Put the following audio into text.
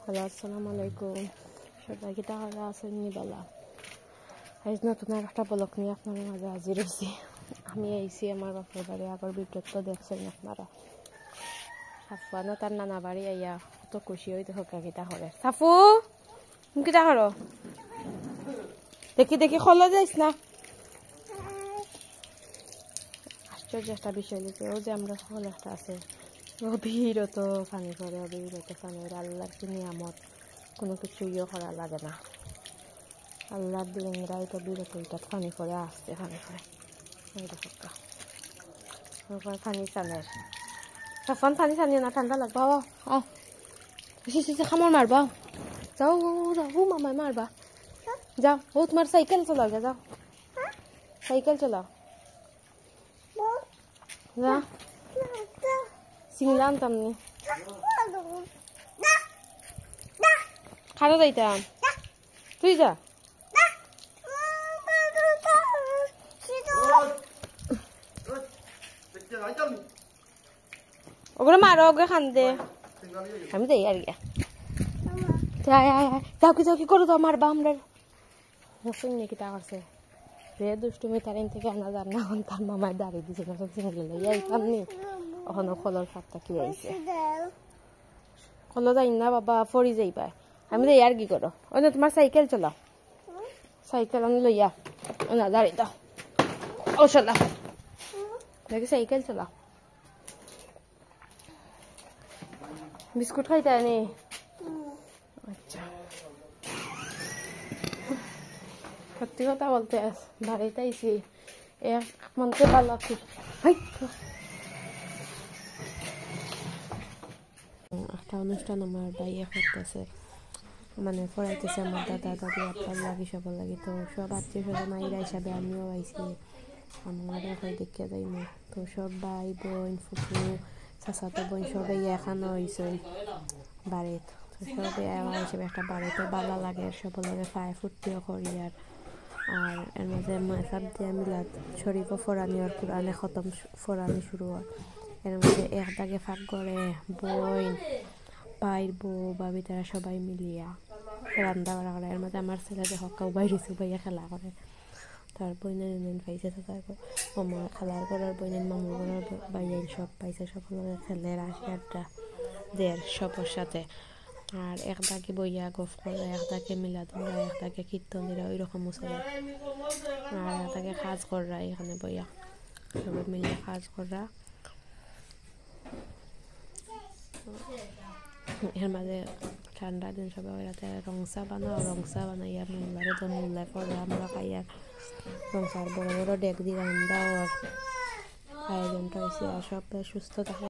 Hello, আসসালামু আলাইকুম। সবাইকে তাহলে আসেন নিবেলা। আজ নতুন একটা ব্লগ নিয়ে আপনাদের মাঝে হাজির হয়েছি। আমি আইছি আমার বাপের বাড়ি। আগর ভিডিও তো দেখছেন আপনারা। সাফানো তার নানা বাড়ি আইয়া কত খুশি হইতে হকা কিতা করে। সাফু কিতা করো? দেখি দেখি খোলা যাইস না। আশ্চর্য একটা বিষয় লিখে ও যে আমরা সকল একটা আছে অবিরত পানি করে, অবিরত পানি করে। আল্লাহর কি নিয়ামত, কোনো কিছু করা লাগে না। আল্লাহর দিলেনরা এটা বিরত এটা পানি করে আসতে পানি করে তারপর পানি চানের তখন পানি চানিয়ে না, ঠান্ডা লাগবা। খামর মারবা, যাও যাও মামায় মারবা, যাও। ও তোমার সাইকেল চলাও, যাও সাইকেল চলাও, যা সিংলা আনতাম নি খারা যাইতাম। তুই যা, ওগুলো মারো, ওগুলো খান দে। আমি যাই আর গিয়া যাও কি যাও কি করো, তো মারবা আমরা শুনি কি তা করছে রে দুষ্টুমি তারিন থেকে আনা যান না। এখন তার মামায় দাঁড়িয়ে দিছে না, চিংড়ি লইয়া আইতাম নি। ওখানে খোলার ফাটটা কি আইছে, খোলা যাই না বাবা, ফরি যাইবা। আমি যাই আর কি করো, ওই না তোমার সাইকেল চলাও, সাইকেল আমি লইয়া না দাঁড়িয়ে দাও। ও চলাও দেখি, সাইকেল চলাও। বিস্কুট খাইতে নি? আচ্ছা, সত্যি কথা বলতে বাড়িতে আইসি এক মনকে ভালো একটা অনুষ্ঠান আমার বাইয়া করতেছে, মানে পড়াইতেছে আমার দাদা দাদি আপনার লাগি সবার লাগি। তো সব আত্মীয় স্বজন আইরা হিসাবে আমিও আইসি, আমার এখন দেখিয়া যাইনি। তো সব ভাই বোন ফুফু চাচাতো বোন সবাই এখানে হয়েছে বাড়িত। তো সবাই আমার হিসেবে একটা বাড়িতে ভালো লাগে, সব লাগে ফায় ফুর্তিও করি। আর এর মাঝে মেসাব দিয়ে মিলাদ শরীফও ফোরানি আর কোরআনে খতম ফোরানি শুরু হয়। এর মধ্যে এক দাগে ফাঁক করে বই ভাইর বউ ভাবি তারা সবাই মিলিয়া রান্না বাড়া করে। এর মধ্যে আমার ছেলে যে হকাও বাইরেছে, ভাইয়া খেলা করে। তার বইনের পাইছে, তারপর আমার খেলার করার বইনের মামুর করার বাইরেন সব পাইছে, সকল খেলে আসে আড্ডা দের সবার সাথে। আর এক দাগে বইয়া গফ করে, এক দাগে মিলাদ করা, এক দাগে কীর্তন দিরা, ওই রকম চলে। আর এক দাগে কাজ করা, এখানে বইয়া সবাই মিলে কাজ করা। এর মাঝে ঠান্ডা দিন সবাই রাতে রংসা বানাইয়া মেম্বারে তো মূল্যায় পড়ে আমরা খাইয়া রংসার বড় বড় ডেক দিয়ে রান্না আর আয়োজনটা হয়েছে। আর সব সুস্থ থাকে।